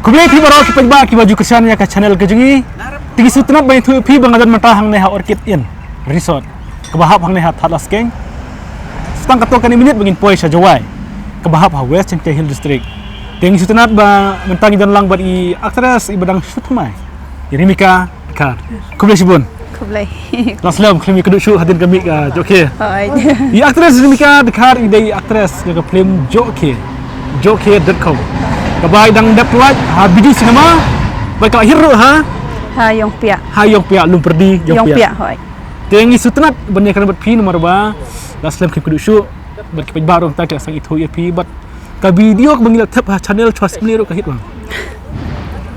Kublai pi baro ki pajba ki baju kersan ya ka channel ke jengi. Tigi sutnat bai thu pi bangadan mata hang ne ha orchid in resort. Kebahap hang ne ha thatlas keng. Setang kato kan minit bangin poi sa jawai. Kebahap ha West Chinchai Hill District. Tigi sutnat ba mentang dan lang ba i aktris i badang sutmai. Rimika ka. Kublai sibun. Kublai. Laslam kami keduk syuk hadin kami ka joke. Hai. I aktris Rimika dekar i dei aktris ke film joke. Joke.com. Kabai dang dapat ha bidi cinema. Baik ka hero ha. Ha Yong Pia. Ha Yong Pia lum perdi Yong Pia. Hai. Tengi sutnat bani kan bat pi nomor ba. Laslam kim kudu syuk. Bat ki baru tak sang itu ya pi bat ka video ke bangil tap ha channel trust meliru ka hit bang.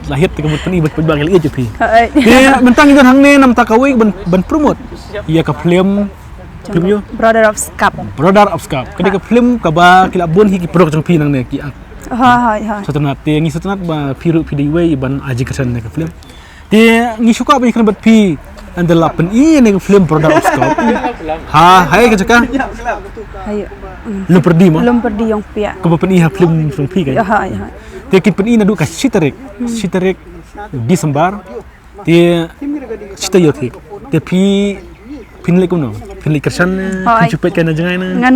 Lahir ke mut ni bat bangil je pi. Hai. Dia mentang idan hang ne nam takawai ban promote. Ia ka film yo Brother of Scap. Brother of Scap. Kadi ka film ka ba kila bon hi ki produk jang pi nang ne ki Hai. Sutnat tengi sutnat ba piru pi diwei ban aji kersan ne ka film. Dia ngi suka ba kan bat pi andala pen i ne ka film Brother of Scap. Ha hai ka jaka. Hayo. Lu perdi mo. Belum perdi Yong Pia. Ka pen i ha film pi ka. Hai. Dia ki pen i na du ka Sitarik Disembar. Dia cita yo thi. Dia pi pinlik kuno. Pinlik kersan cupet kan jangai na.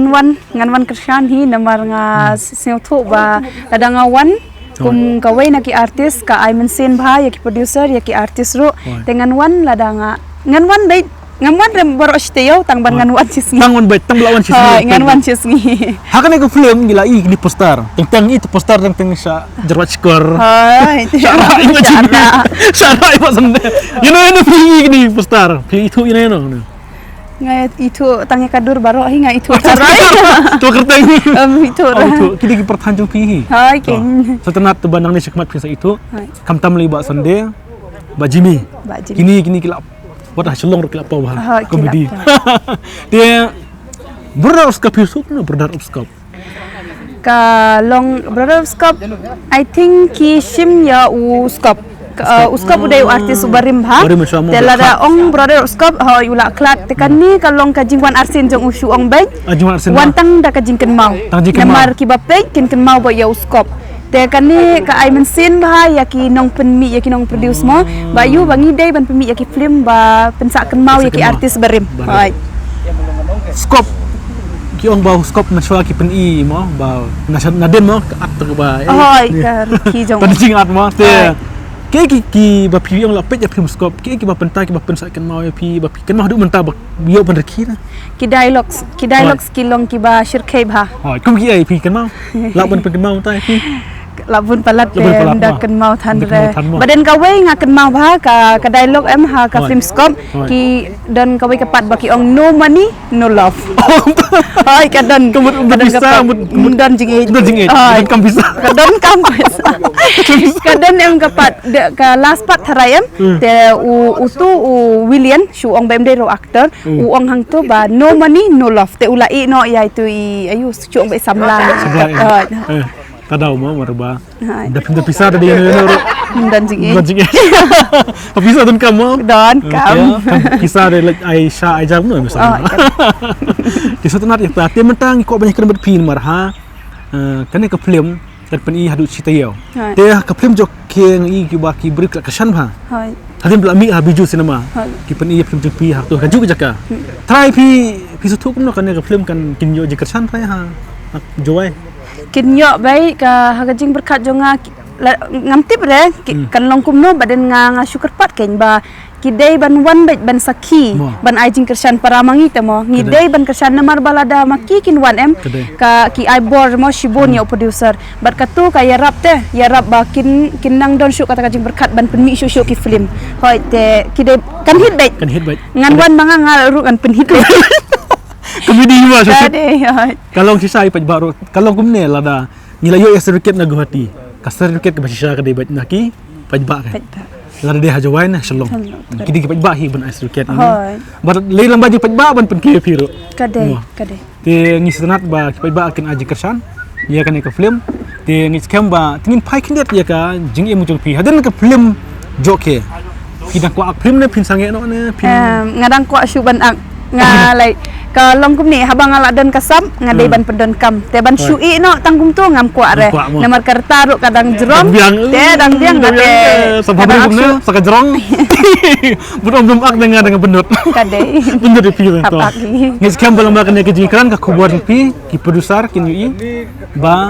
Nganwan kersan hi namar nga sing thu ba ladangawan kum kawai na ki artist ka I mention bha ya ki producer ya ki artist ro dengan wan ladanga nganwan dai nganwan rem baro steo tangban nganwan cisngi Tangon baik tang lawan ha nganwan cisngi hakan ko film gila i ni poster tang itu poster tang sa jarwat skor ha syara iba sende you know film ni poster itu ini no ngai itu tangnya kadur baro hi ngai itu carai tu kerteng itu kini pertanjung pi hai kin setenat tu bandang ni sekmat pisa itu kam tam li ba sende ba Jimmy kini kila buat hasilong kila pa ba komedi dia Brother of Scap Yusuf no Brother of Scap long Brother of Scap I think ki shim ya u Scap uskap udah artis subarim ha telada ong Brother of Scap ha yula klat tekan ni kalong kajingwan arsin jong usu ong baik wantang da kajingken mau namar kibape kin mau ba ya uskap tekan ni ka I mention ba ya ki nong penmi ya ki nong produce mo ba yu bangi dai ban penmi ya ki film ba pensaken mau ya ki artis barim hai Scap ki ong ba Scap na ki pen i mo ba naden mo aktor ba hai ki jong penjing at mo te ki ba pi ong la pet ya film Scap ki ba pentai ki ba pensaken mau ya pi ba ken mau du menta ba bio ban reki na ki dialogues ki long ki ba shirkai ba hai kum ki ai pi ken mau la ban pen mau tai pi labun palat da ken mau than re baden kawe ngaken mau ba ka dialog em ha ka film Scap ki dan kawe kapat ba ki ong no money no love hai kadan bisa mundan jinge kam bisa kadan em kapat ka last part tharayam te utu William shu ong bem de ro actor ong hang to ba no money no love te ulai no ya itu ayu shu ong be samlang kadau mo marba da pinda pisar da yeno dan jinge pisar don kam pisar ai sha ai jam no misal di setenat ya te mentang ko banyak kan berpin marha kan ke film dan pen i hadu cita yo te ke film jok ke i ki ba ki beri kesan ba hai hadin belami ha biju cinema ki pen i film jok pi ha to kan juga jaka try pi sutuk no kan ke film kan kin yo kesan pa ha joy kinyo bai ka hagajing berkat jonga ngamtip re kan longkum no baden nga sugar pat ken ba kidai ban wan ban saki ban ajing kersan paramangi temo ngidai ban kersan namar balada maki kin 1m ka ki ibor mo shibon ya producer bat katu ka yarap ba kinang don syuk kata kajing berkat ban penmi syuk ki film hoi te kidai kan hit bait ngan wan manga ngaru kan pen hit komedi juga kalau sisa ipat baru kalau kumne lada nilayo ya sedikit na guhati kasar sedikit ke basisa ka debat naki pajba kan lada dia hajawain na shalom kidi ki pajba hi ban sedikit ni bar leilam baju pajba ban pen ke piro kade te ngi senat ba ki pajba akan aji kersan ya kan ke film te ngi skam ba tingin pai kindet ya ka jing emu jong pi hadan ke film joke pinang ko ak film ne pin sange no ne pin ngadang ko syuban ak nga like Kalau kum ni habang ala don kasam ngadai ban pedon kam. Te ban syui no tangkum tu ngam kuat re. Namar kartaru kadang jerong. Te dang biang ngate. Sabari kum ne saka jerong. Belum ak dengan benut. Kadai. Benut pi tu. Apaki. Ngis kam balang makan ke jingkran ka kubuar pi ki produsar kin yu ba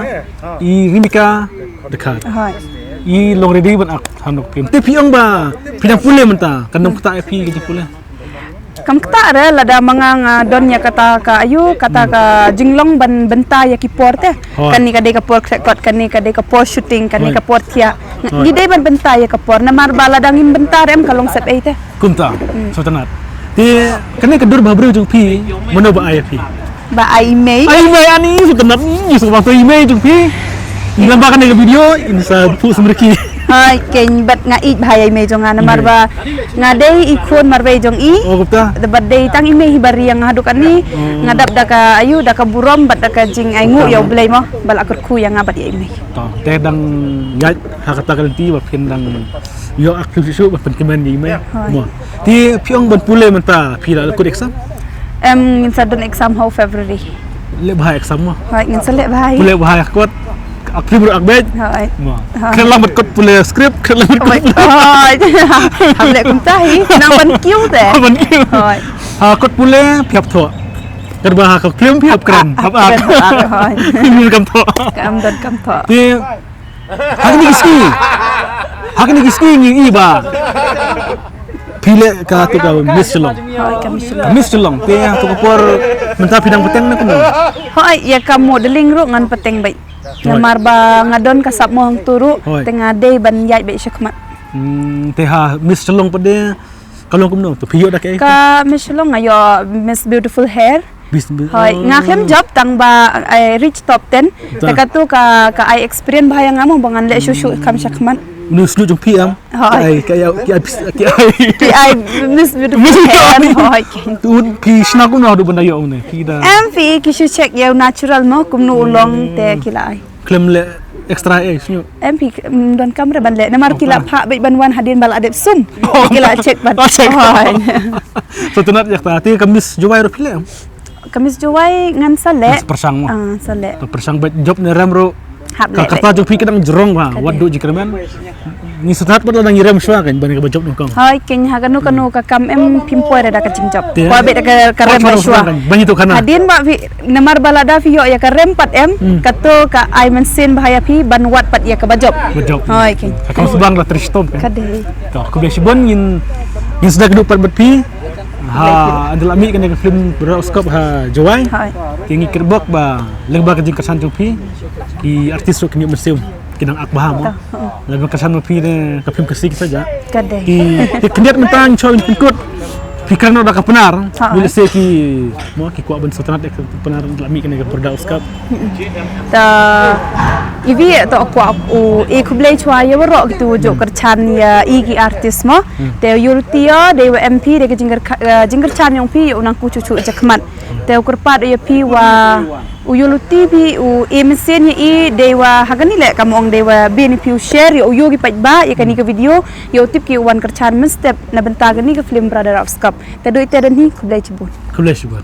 I rimika dekat. Hai. I long ready ban ak hanok pim. Te piong ba pinang pule menta kanong kata pi ke pule. Kam kata re lada mangang don ya kata ka ayu kata ka jinglong ban benta ya kipor teh kani kadai kapor kot kani kadai kapor shooting kani kapor tia gidai ban benta ya kapor namar bala dangin benta rem kalong set ai teh Kunta so tanat ti kani kedur babru jung pi mono ba ay pi ba ai mei ani so tanat ni so waktu email jung pi ngambakan ke video insa pu semreki hai ken bat ngai bahaya mei jong namar ba ngadai ikun marbai jong I oh kupta debat day tang ime hibari yang haduk ani ngadap daka ayu daka burom bat daka jing aingu ya blay mo bal akut ku yang ngabat ya ime to te dang ya hakata kanti ba pin dang yo aktif su ba pen kemen di ime mo ti piong ban pule menta pila kut exam ngin sadon exam how February le bahaya exam mo hai ngin selek bahai pule bahaya kuat aktif ber akbet hai mo kelam bat kut pule script kelam bat kut hai hamle kum tahi nang ban kiu te ban kiu hai kut pule piap tho kerba ka klim piap keren hap ak hai ni kam tho kam don kam tho ti hakni kiski ni iba pile ka tu ka Miss Chelong hai kami sila Miss Chelong te tu kapor menta pidang peteng na kuno hai ya kam modeling ru ngan peteng baik namar ba ngadon kasap mo hang turu tengah day ban yai be syakmat te ha Miss Chelong pade kalau kuno tu piyo dak ka Miss Long ayo Miss Beautiful Hair Hai, ngakem job tang ba reach top 10. Taka tu ka ai experience bahaya ngamong bangan le susu kam syakman. Nus lu jung piam. Hai. Ki ai Miss Beautiful Hair. Hai. Tu ki snaku na do benda yo ne. Ki da. MV ki check ya natural mo kum nu ulong te kila ai. Klem le extra snyu. MP don kamera ban le namar kila pha be ban wan hadin bal adep sum. Kila check ban. Hai. So tunat yak ta ti kamis juwai ro film. Kamis juwai ngan sale. Persang mo. Sale. Persang bet job ne ramro. Ka kata jung pi kadang jerong ba. Wadu jikraman. Ni setat pat lang irem shwa kan ban ka job no kang. Hai ken ha kanu ka kam em pimpoi da ka jingjop. Wa be da ka rem shwa. Ban itu kana. Hadin ba namar balada fi yo ya ka rem pat em kato ka ai men sen bahaya pi ban wat pat ya ka bajop. Hai ken. Ka subang la tristom kan. Kade. To ku be sibon yin sudah kedu pat pi. Ha adalah mi kan film bioskop ha Jawai. Hai. Tingi kerbok ba lengba ka jingkasan jupi ki artis ro kini museum kinang akbah mo. Lengba kasan mo pi ne ka film kesik saja. Kade. Ki kendiat mentang chow in kut. Fikar no da ka penar. Bila se ki mo ki kuat ben sotanat ek penar lami kan ka bioskop. Ta ivi to kwa u e kublai chwa ya ro gitu jo kerchan ya igi artis mo te yurtia de MP de jingger chan yong pi unang ku cucu jakmat te kurpat ya pi wa u yuluti bi u emsen ya i dewa hagani le kamong dewa bini pi share ya u yogi pat ba ya kani ke video ya tip ki wan kerchan men step na benta gani ke film brother of scap te do ite dan ni kublai cibun Kublai cibun